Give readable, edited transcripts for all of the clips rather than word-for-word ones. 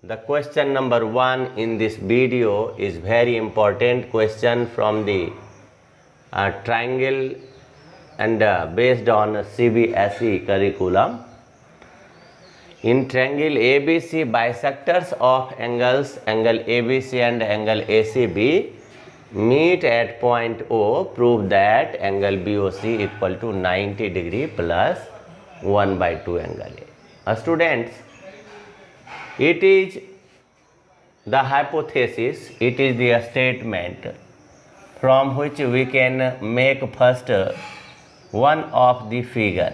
The question number 1 in this video is very important question from the triangle and based on CBSE curriculum. In triangle ABC, bisectors of angles angle ABC and angle ACB meet at point O. Prove that angle BOC equal to 90 degree plus 1/2 angle A. Students, it is the hypothesis, it is the statement from which we can make first one of the figure.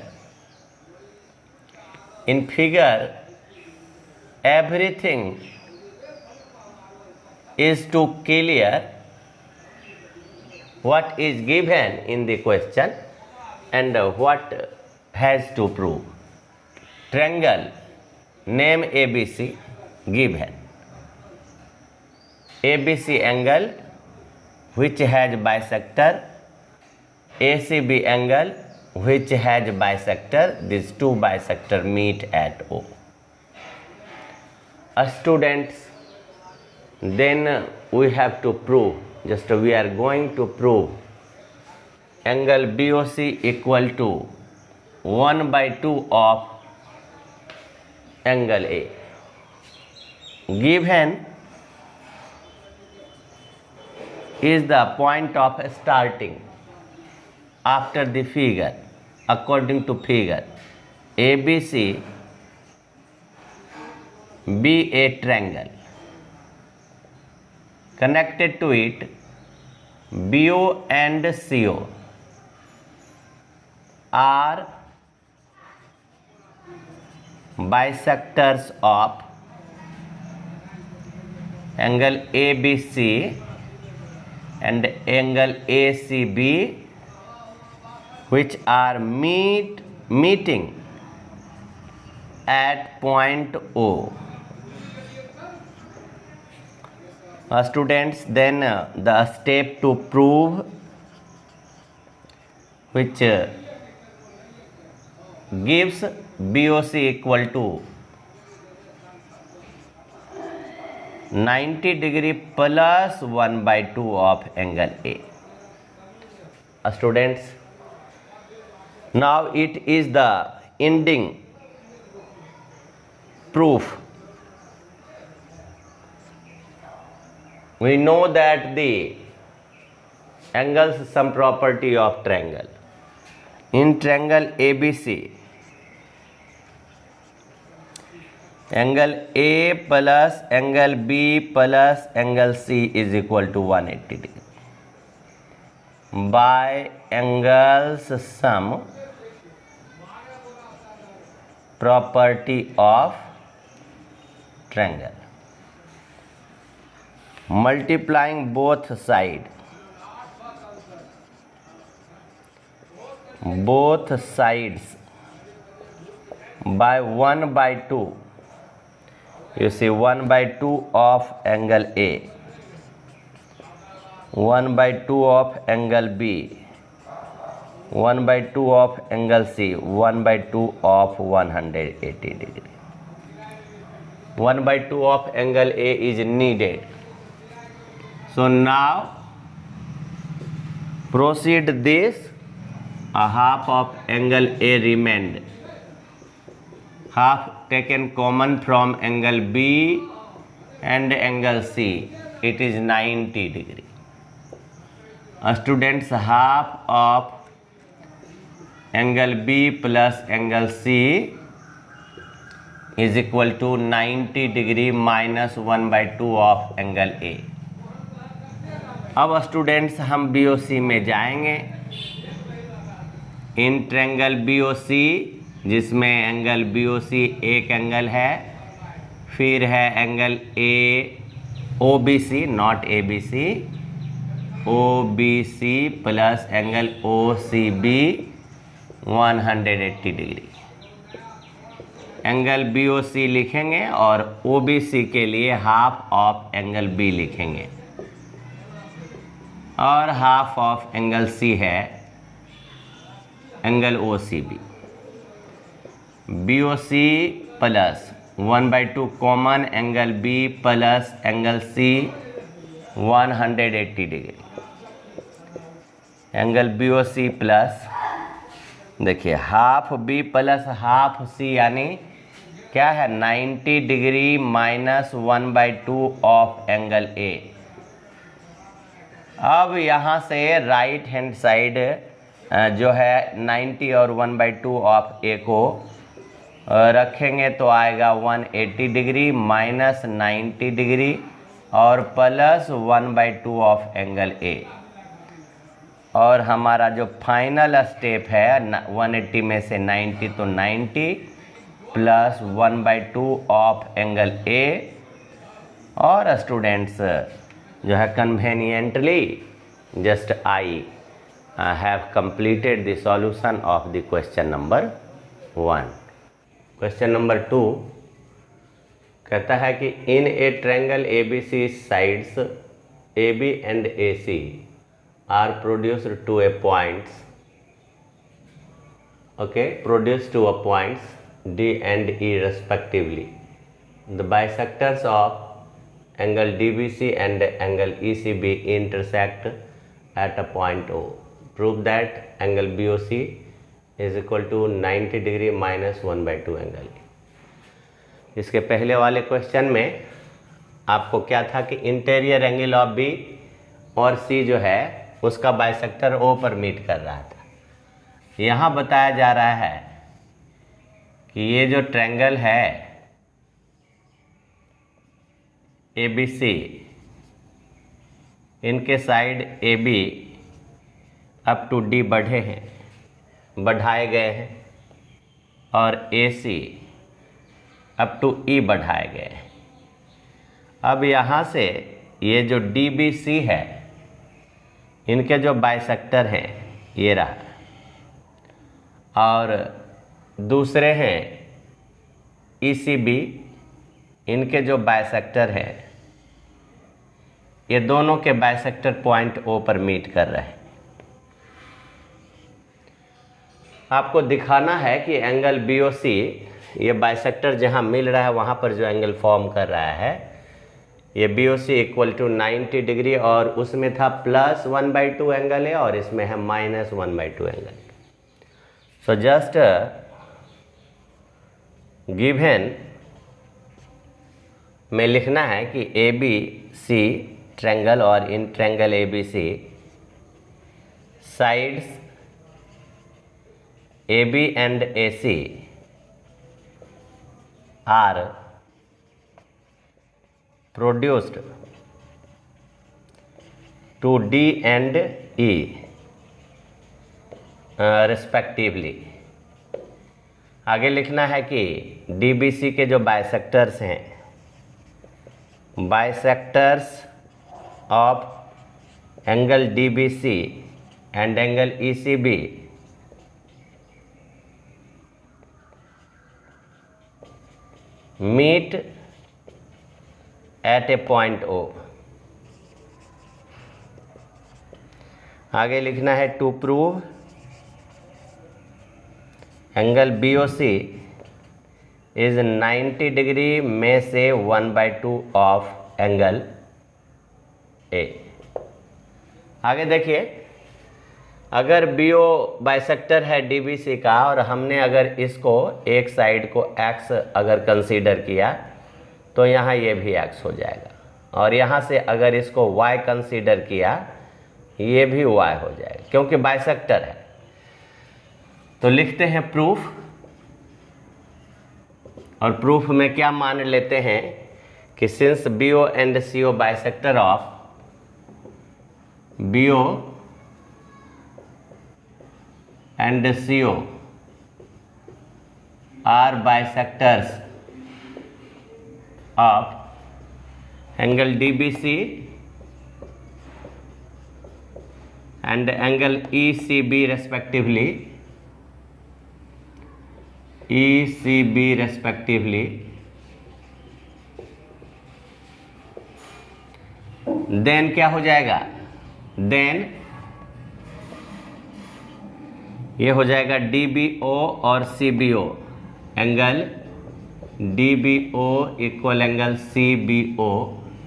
In figure, everything is to clear what is given in the question and what has to prove. Triangle, name ABC given. ABC angle which has bisector, ACB angle which has bisector, these two bisector meet at O. Students, then we have to prove, just we are going to prove angle BOC equal to 1/2 of angle A. Given is the point of starting after the figure. According to figure, ABC be a triangle. Connected to it, BO and CO are bisectors of angle ABC and angle ACB, which are meeting at point O. Students, then the step to prove, which gives BOC equal to 90 degree plus 1/2 of angle A. Students, now it is the ending proof. We know that the angles sum property of triangle. In triangle ABC, angle A plus angle B plus angle C is equal to 180 degree. By angles sum property of triangle, multiplying both sides by 1/2. You see 1/2 of angle A, 1/2 of angle B, 1/2 of angle C, 1/2 of 180 degree. 1/2 of angle A is needed. So now proceed this, a half of angle A remained, half taken common from angle B and angle C, it is 90 degree. Students, half of angle B plus angle C is equal to 90 degree minus 1/2 of angle A. अब students हम BOC में जाएंगे. इन triangle BOC, जिसमें angle BOC एक angle है, फिर है angle OBC not ABC, OBC plus angle OCB 180 degree. Angle BOC लिखेंगे और OBC के लिए हाफ ऑफ एंगल B लिखेंगे और हाफ ऑफ एंगल C है angle OCB. BOC plus 1/2 common, angle B plus angle C 180 degree, angle B O C plus, देखिए half B plus half C यानी क्या है 90 degree minus 1/2 of angle A. अब यहाँ से राइट हैंड साइड जो है 90 और 1/2 ऑफ ए को रखेंगे तो आएगा 180 डिग्री माइनस 90 डिग्री और प्लस 1/2 ऑफ एंगल ए। और हमारा जो फाइनल स्टेप है 180 में से 90 तो 90 प्लस 1/2 ऑफ एंगल ए। और स्टूडेंट्स जो है conveniently just I have completed the solution of the question number 1। Question number 2 कहता है कि in a triangle ABC sides AB and AC are produced to a points, okay, produced to a points D and E respectively. The bisectors of angle DBC and angle ECB intersect at a point O. Prove that angle BOC is equal to 90 degree minus 1/2 angle E. इसके पहले वाले question में आपको क्या था कि interior angle of B और C जो है उसका बाइसेक्टर O पर मीट कर रहा था। यहाँ बताया जा रहा है कि ये जो ट्रायंगल है ABC, इनके side AB up to D बढ़े हैं, बढ़ाए गए हैं, और AC अप टू E बढ़ाए गए हैं। अब यहाँ से ये जो DBC है इनके जो बाइसेक्टर हैं ये रहा, और दूसरे हैं ECB, इनके जो बाइसेक्टर हैं ये दोनों के बाइसेक्टर पॉइंट O पर मीट कर रहे हैं। आपको दिखाना है कि एंगल BOC ये बाइसेक्टर जहाँ मिल रहा है वहाँ पर जो एंगल फॉर्म कर रहा है ये BOC इक्वल टू 90 डिग्री, और उसमें था प्लस 1/2 एंगल है और इसमें है minus 1/2 angle. So just given में लिखना है कि ABC ट्रायंगल, और in triangle ABC sides AB and AC are produced to D and E respectively। आगे लिखना है कि DBC के जो बाइसेक्टर्स हैं, bisectors of angle DBC and angle ECB meet at a point O। आगे लिखना है to prove angle BOC is 90 degree में से 1/2 ऑफ एंगल A। आगे देखिए, अगर BO बाइसेक्टर है DBC का और हमने अगर इसको एक साइड को X अगर कंसीडर किया तो यहाँ ये भी X हो जाएगा, और यहाँ से अगर इसको Y कंसीडर किया ये भी Y हो जाएगा क्योंकि बाइसेक्टर है। तो लिखते हैं प्रूफ, और प्रूफ में क्या मान लेते हैं कि since BO and CO bisector of BO and CO are bisectors of angle DBC and angle ECB respectively, then क्या हो जाएगा, then ये हो जाएगा DBO और CBO angle DBO equal angle CBO,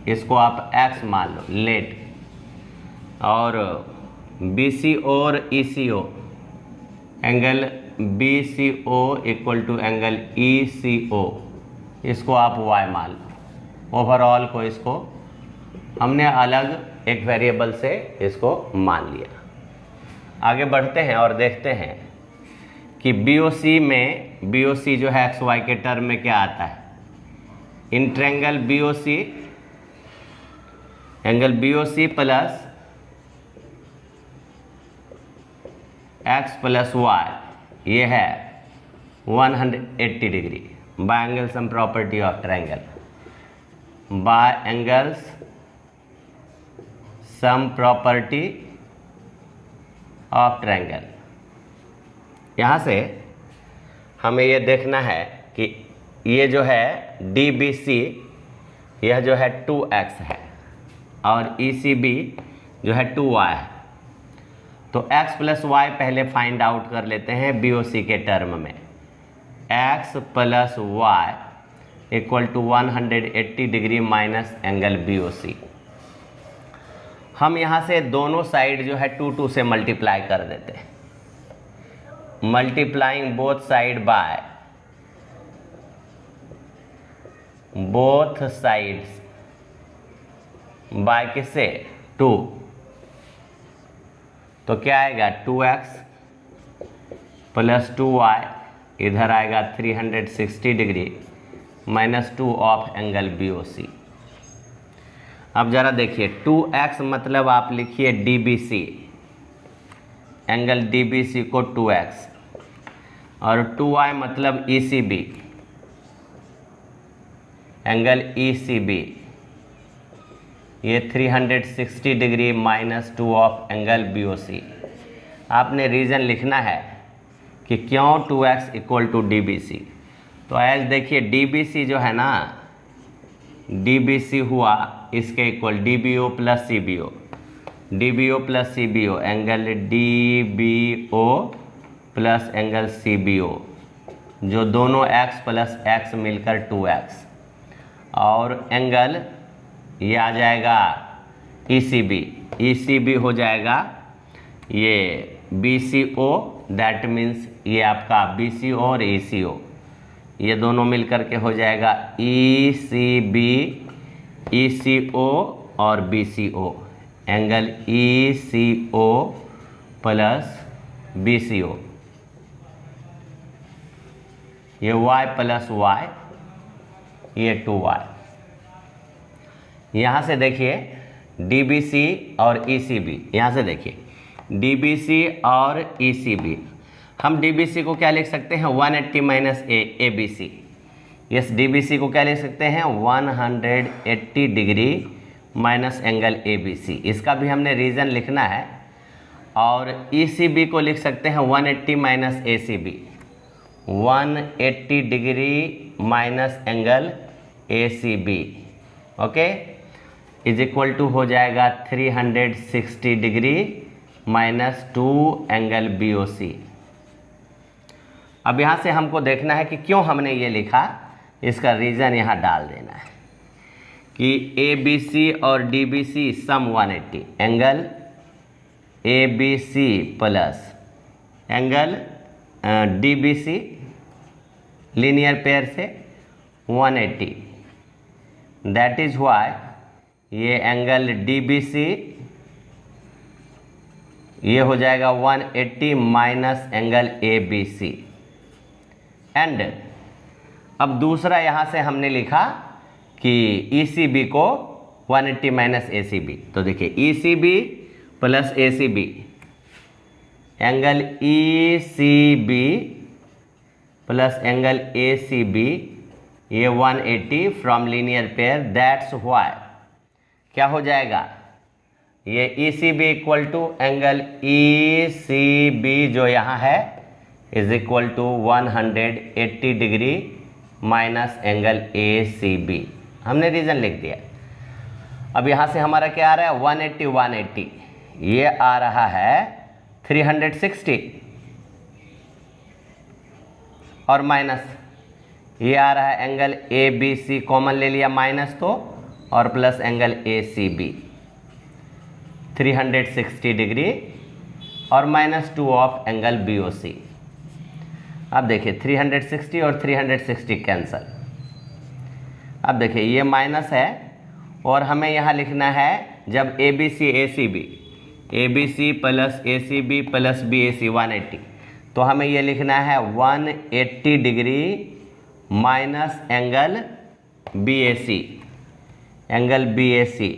इसको आप x मान लो लेट, और BCO और ECO angle BCO equal to angle ECO, इसको आप y मान लो। ओवरऑल को इसको हमने अलग एक वेरिएबल से इसको मान लिया। आगे बढ़ते हैं और देखते हैं कि BOC में, BOC जो है XY के टर्म में क्या आता है। In triangle BOC, angle BOC plus x plus y, ये है 180 degree by angle sum property of triangle, by angles sum property of triangle. यहाँ से हमें ये देखना है कि ये जो है DBC, यह जो है 2x है और ECB जो है 2y है। तो x प्लस y पहले फाइंड आउट कर लेते हैं BOC के टर्म में। x plus y equal to 180 degree minus angle BOC। हम यहाँ से दोनों साइड जो है 2 से मल्टीप्लाई कर देते हैं। Multiplying both side by both sides by किससे 2, तो क्या आएगा 2x प्लस 2y, इधर आएगा 360 degree minus 2 of angle BOC। अब ज़रा देखिए 2x मतलब आप लिखिए DBC, एंगल DBC को 2x, और 2y मतलब ECB, एंगल ECB, ये 360 degree minus 2 of angle BOC। आपने रीज़न लिखना है कि क्यों 2x इक्वल टू DBC। तो एज देखिए DBC जो है ना, DBC हुआ इसके equal DBO plus CBO, DBO plus CBO, angle DBO plus angle CBO, जो दोनों x प्लस x मिलकर 2x, और एंगल ये आ जाएगा ECB, ECB हो जाएगा ये BCO, दैट मीन्स ये आपका BCO और ECO, ये दोनों मिलकर के हो जाएगा ECB, ECO और BCO, angle ECO plus BCO, ये y प्लस y, ये 2y। यहाँ से देखिए DBC और ECB, यहाँ से देखिए DBC और ECB, हम DBC को क्या लिख सकते हैं 180 माइनस ABC। यस, DBC को क्या लिख सकते हैं 180 डिग्री माइनस एंगल ABC, इसका भी हमने रीज़न लिखना है। और ECB को लिख सकते हैं 180 minus ACB, 180 degree minus angle ACB, okay, is equal to हो जाएगा 360 डिग्री माइनस 2 एंगल BOC। अब यहाँ से हमको देखना है कि क्यों हमने ये लिखा, इसका रीज़न यहाँ डाल देना है कि ABC और DBC सम 180, angle ABC plus angle DBC linear pair से 180, दैट इज वाई ये एंगल DBC ये हो जाएगा 180 माइनस एंगल ABC। एंड अब दूसरा यहाँ से हमने लिखा कि ECB को 180 माइनस ACB, तो देखिए ECB plus ACB, angle ECB plus angle ACB, ये 180 from linear pair, that's why क्या हो जाएगा ये ECB equal to angle ECB जो यहाँ है is equal to 180 degree minus angle ACB, हमने रीज़न लिख दिया। अब यहाँ से हमारा क्या आ रहा है 180 180, ये आ रहा है 360 और माइनस ये आ रहा है angle A B C, common ले लिया माइनस तो, और plus angle A C B 360 degree, और -2 of angle B O C. अब देखिए 360 और 360 कैंसल। अब देखिए ये माइनस है, और हमें यहाँ लिखना है जब A B C plus A C B plus B A C 180, तो हमें ये लिखना है 180 degree minus angle B A C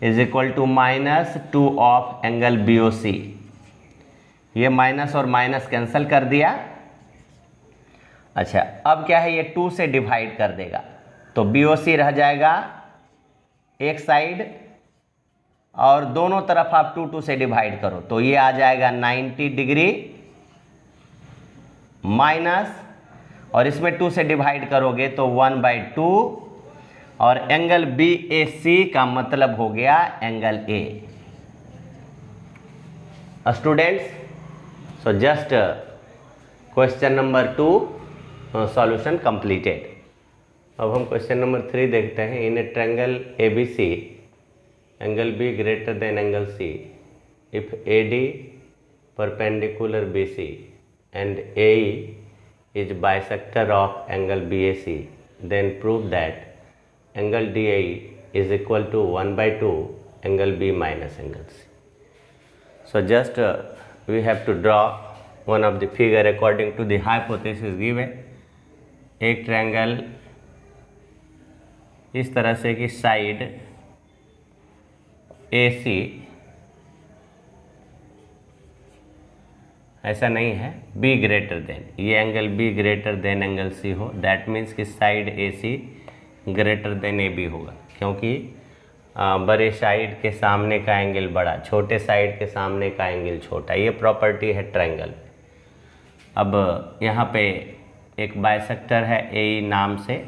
is equal to -2 of angle B O C. ये माइनस और माइनस कैंसिल कर दिया। अच्छा, अब क्या है, ये 2 से डिवाइड कर देगा, तो बी ओ सी रह जाएगा एक साइड, और दोनों तरफ आप 2 से डिवाइड करो, तो ये आ जाएगा 90 डिग्री माइनस, और इसमें 2 से डिवाइड करोगे तो 1/2, और एंगल बी ए सी का मतलब हो गया angle A. Students, so just question number 2 solution completed. अब हम क्वेश्चन नंबर 3 देखते हैं। In a triangle A B C, angle B greater than angle C if A D perpendicular B C and AE is bisector of angle BAC, then prove that angle DAE is equal to 1/2 angle B minus angle C. So just we have to draw one of the figure according to the hypothesis given. एक triangle इस तरह से कि side AC ऐसा नहीं है, B greater than, ये angle B greater than angle C हो, दैट मीन्स कि side AC greater than AB होगा, क्योंकि बड़े साइड के सामने का एंगल बड़ा, छोटे साइड के सामने का एंगल छोटा। ये प्रॉपर्टी है ट्रायंगल। अब यहाँ पे एक बाइसेक्टर है AE नाम से,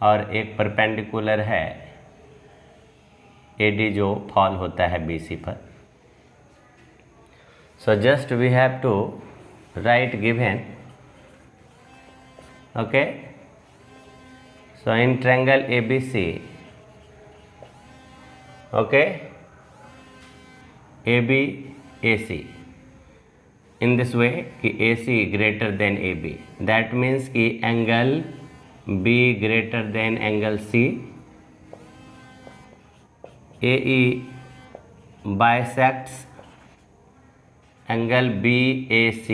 और एक परपेंडिकुलर है AD जो फॉल होता है BC पर। So just we have to write given, okay. So in triangle ABC, okay, AB AC, in this way कि AC greater than AB, that means कि angle B greater than angle C, AE bisects angle BAC,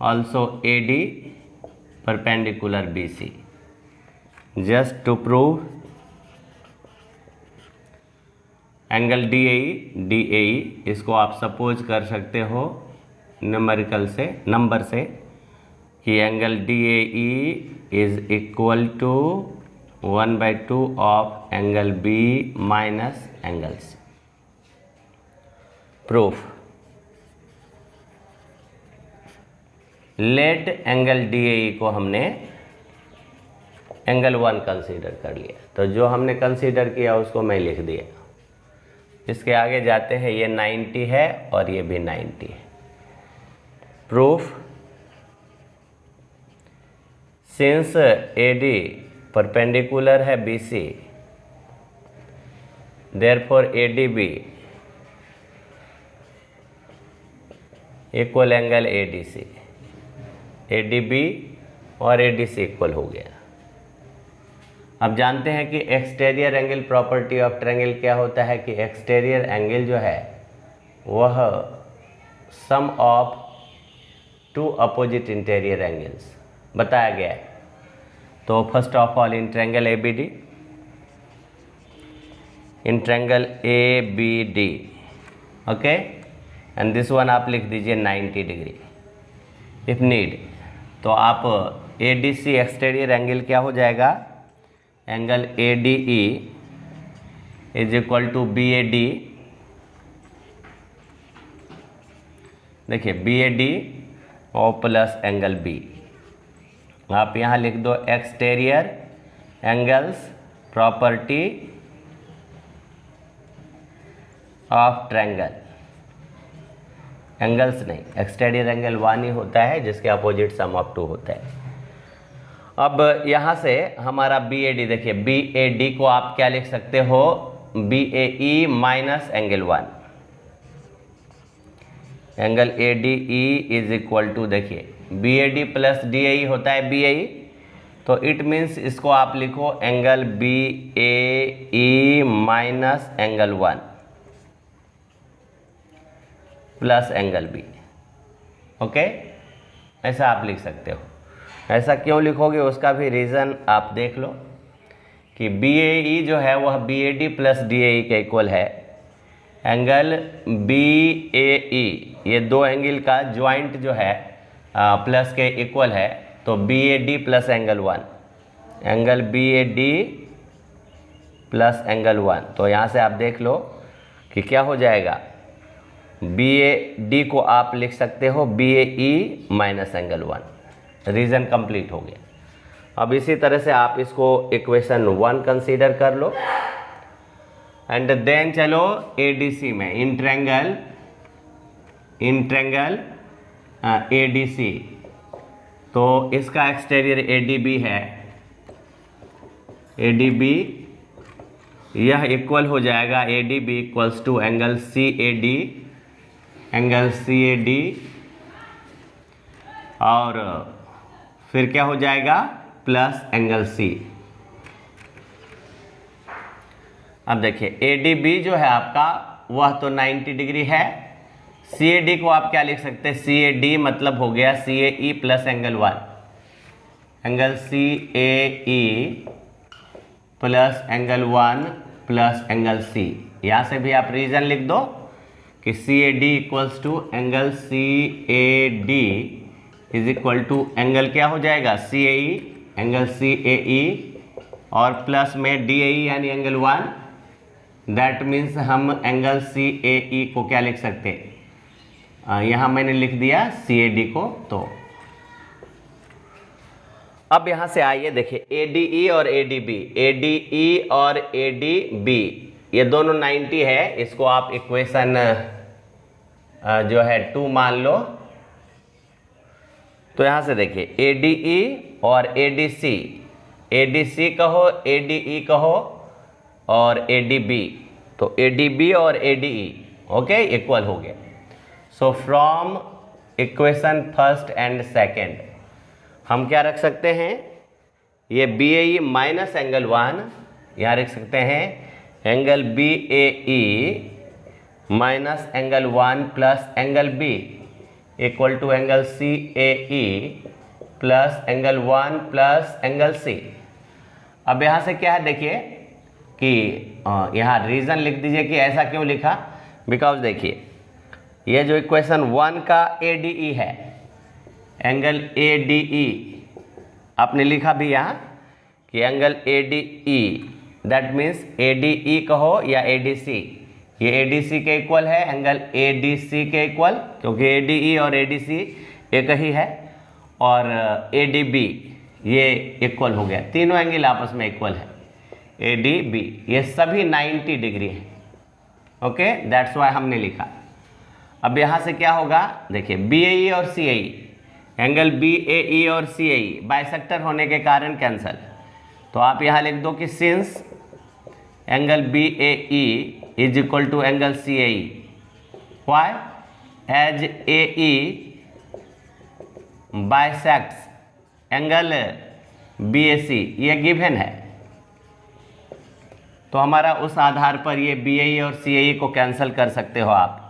also AD perpendicular BC. Just to prove angle DAE इसको आप suppose कर सकते हो numerical से, number से, कि angle DAE is equal to 1/2 of angle B minus angle C। Proof, let angle DAE को हमने एंगल 1 कंसीडर कर लिया, तो जो हमने कंसीडर किया उसको मैं लिख दिया। इसके आगे जाते हैं, ये 90 है और ये भी 90 है। प्रूफ, सिंस AD परपेंडिकुलर है BC, therefore ADB equal angle ADC, ADB और ADC इक्वल हो गया। अब जानते हैं कि exterior angle property of triangle क्या होता है, कि एक्सटीरियर एंगल जो है वह सम ऑफ 2 अपोजिट इंटीरियर एंगल्स बताया गया है। तो first of all in triangle ABD, in triangle ABD, okay, and this one आप लिख दीजिए 90 डिग्री इफ नीड। तो आप ADC एक्सटीरियर एंगल क्या हो जाएगा, angle ADE is equal to BAD, देखिए BAD और प्लस एंगल B। आप यहाँ लिख दो exterior angles property of triangle, angles नहीं, एक्सटीरियर एंगल 1 ही होता है जिसके अपोजिट सम ऑफ 2 होता है। अब यहाँ से हमारा BAD देखिए, BAD को आप क्या लिख सकते हो, BAE minus angle 1, angle ADE is equal to, देखिए BAD प्लस DAE होता है BAE, तो इट मीन्स इसको आप लिखो angle BAE minus angle 1 plus angle B, okay, ऐसा आप लिख सकते हो। ऐसा क्यों लिखोगे उसका भी रीज़न आप देख लो कि BAE जो है वह BAD प्लस DAE के इक्वल है, एंगल BAE ये दो एंगल का ज्वाइंट जो है प्लस के इक्वल है, तो BAD plus angle 1, angle BAD plus angle 1, तो यहाँ से आप देख लो कि क्या हो जाएगा, BAD को आप लिख सकते हो BAE minus angle 1, reason complete हो गया। अब इसी तरह से आप इसको इक्वेशन 1 कंसीडर कर लो, एंड देन चलो ADC में, इन ट्रायंगल ADC, तो इसका एक्सटीरियर ADB है, ADB यह इक्वल हो जाएगा, ADB equals to angle CAD, और फिर क्या हो जाएगा, प्लस एंगल C। अब देखिए ADB जो है आपका वह तो 90 डिग्री है, CAD को आप क्या लिख सकते हैं, CAD मतलब हो गया CAE plus angle 1, angle CAE plus angle 1 plus angle C। यहाँ से भी आप रीजन लिख दो कि CAD equals to angle CAD is equal to angle क्या हो जाएगा, CAE, एंगल CAE और प्लस में DAE यानी एंगल 1, दैट मीन्स हम एंगल CAE को क्या लिख सकते हैं, यहाँ मैंने लिख दिया CAD को। तो अब यहाँ से आइए देखिए ADE और ADB ये दोनों 90 है, इसको आप इक्वेशन जो है 2 मान लो। तो यहाँ से देखिए ADE और ADC कहो, ADE कहो और ADB, तो ADB और ADE ओके इक्वल हो गया। So from equation first and second हम क्या रख सकते हैं, ये BAE माइनस एंगल 1 यहाँ रख सकते हैं, angle BAE minus angle 1 plus angle B equal to angle CAE plus angle 1 plus angle C। अब यहाँ से क्या है देखिए कि यहाँ रीज़न लिख दीजिए कि ऐसा क्यों लिखा, बिकॉज देखिए ये जो इक्वेशन 1 का ADE है, एंगल ADE आपने लिखा भी यहाँ कि angle ADE, that means ADE कहो या ADC, ये ADC के इक्वल है, एंगल ADC के इक्वल, क्योंकि ADE और ADC एक ही है, और ADB ये इक्वल हो गया, तीनों एंगल आपस में इक्वल है, ADB ये सभी 90 डिग्री है, ओके, दैट्स वाई हमने लिखा। अब यहाँ से क्या होगा देखिए BAE और CAE, एंगल BAE और CAE बाइसेक्टर होने के कारण कैंसल, तो आप यहाँ लिख दो कि since angle BAE is equal to angle CAE, why, as AE bisects angle BAC, ये गिवन है, तो हमारा उस आधार पर ये BAE और CAE को कैंसिल कर सकते हो आप।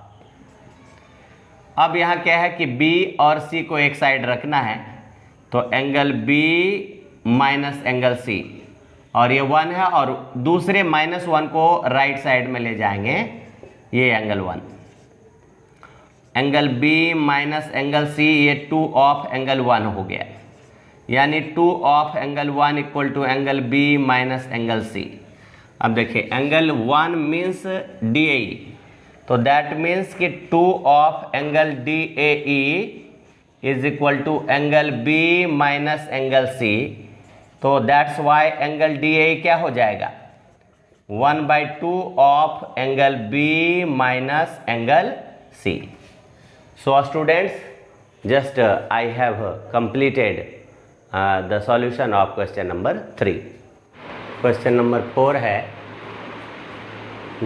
अब यहाँ क्या है कि B और C को एक साइड रखना है, तो angle B minus angle C, और ये 1 है, और दूसरे -1 को राइट साइड में ले जाएंगे, ये angle 1, angle B minus angle C ये 2 ऑफ एंगल 1 हो गया, यानी 2 of angle 1 equal to angle B minus angle C। अब देखिए एंगल 1 मीन्स DAE, तो दैट मीन्स कि 2 of angle DAE is equal to angle B minus angle C, तो that's why angle DAE क्या हो जाएगा, 1/2 of angle B minus angle C। So students, just I have completed the solution of question number 3. Question number 4 है,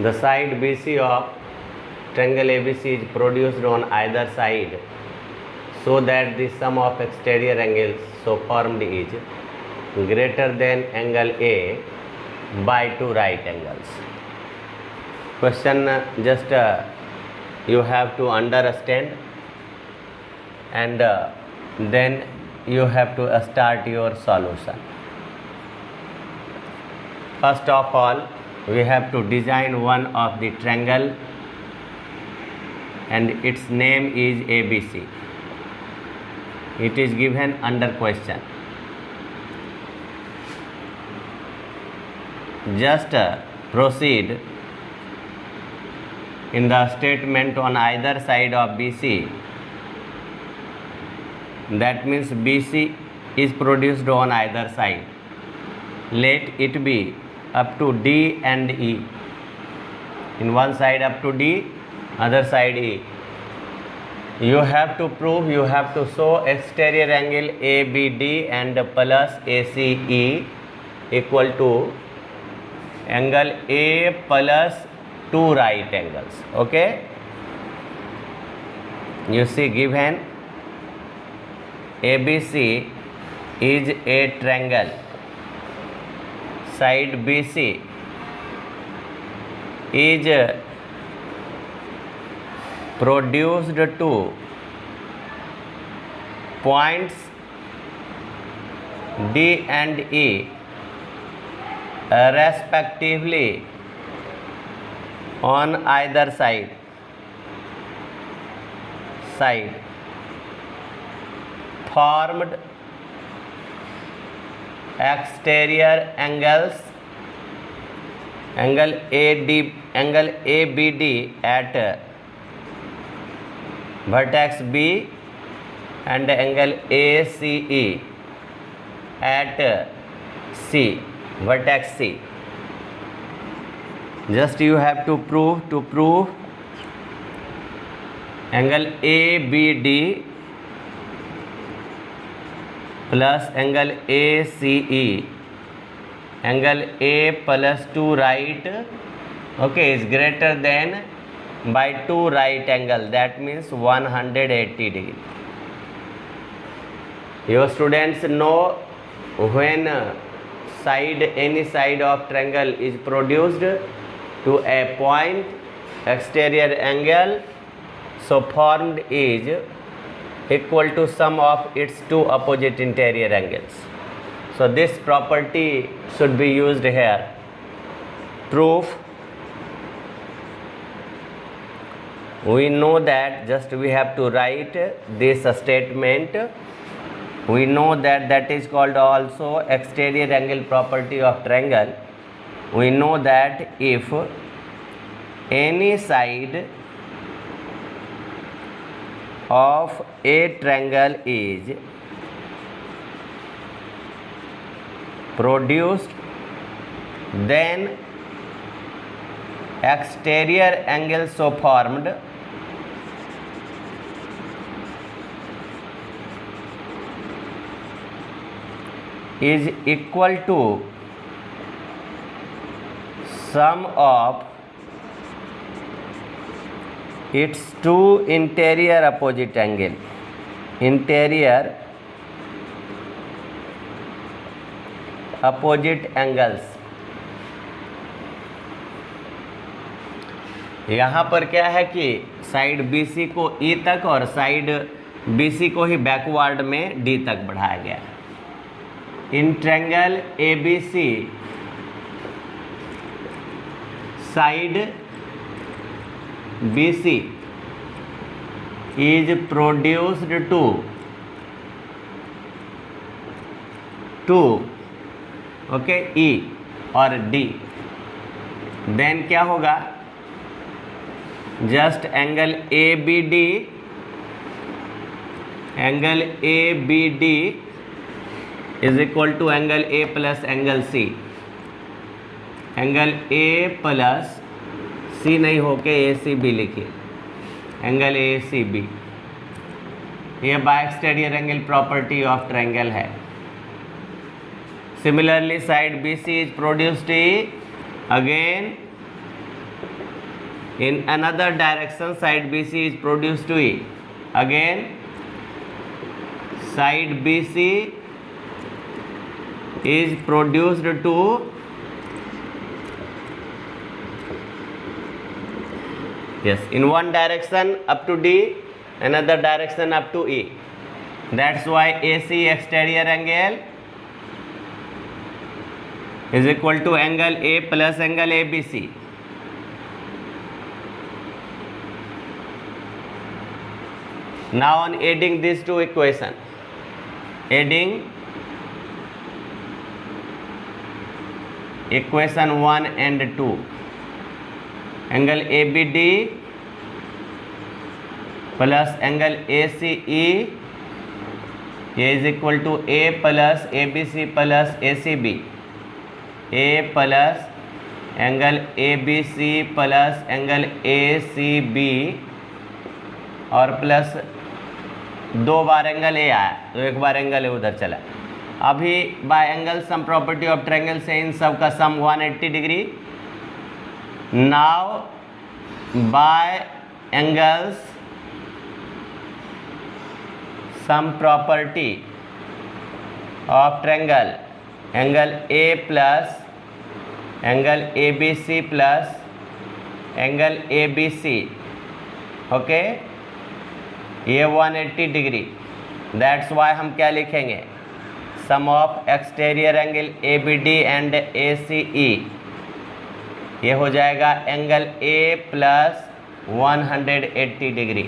the side BC of triangle ABC is produced on either side so that the sum of exterior angles so formed is greater than angle A by 2 right angles. Question just you have to understand, and then you have to start your solution. First of all, we have to design one of the triangle, and its name is ABC. It is given under question. Just proceed in the statement on either side of BC. That means BC is produced on either side. Let it be up to D and E. In one side up to D, other side E. You have to prove, you have to show exterior angle ABD and plus ACE equal to angle A plus 2 right angles. Okay, you see given ABC is a triangle, side BC is produced to points D and E respectively on either side formed exterior angles, angle ABD at vertex B and angle ACE at C, vertex C. Just you have to prove angle ABD plus angle ACE, angle A plus 2 right, okay, is greater than by 2 right angle, that means 180 degree. Your students know when any side of triangle is produced to a point exterior angle so formed is equal to sum of its 2 opposite interior angles. So this property should be used here. Proof. We know that, just we have to write this statement. We know that that is called also exterior angle property of triangle. We know that if any side of a triangle is produced, then exterior angle so formed is equal to sum of its 2 interior opposite angle, interior opposite angles. यहाँ पर क्या है कि side BC को E तक और side BC को ही backward में D तक बढ़ाया गया है. In triangle ABC side BC is produced to okay E और D. देन क्या होगा, just angle ABD is equal to angle A plus angle C. Angle A plus C नहीं होके ACB लिखिए, एंगल ACB ये by exterior angle property of triangle है। Similarly side BC is produced E, again in another direction side BC is produced to E, again side BC is produced to in one direction up to D, another direction up to E. That's why AC exterior angle is equal to angle A plus angle ABC. Now on adding these two equations, adding equation 1 and 2, angle ABD plus angle ACE is equal to A plus ABC plus ACB, A plus angle ABC plus angle ACB और plus 2 बार angle A आया तो 1 बार angle A उधर चला। अभी by angle sum property of triangle से इन सब का sum 180 degree. Now by angles sum property of triangle, angle A plus angle ABC plus angle ABC, okay, ये 180 डिग्री। दैट्स वाई हम क्या लिखेंगे, sum of exterior angle ABD and ACE, ये हो जाएगा एंगल A प्लस 180 डिग्री।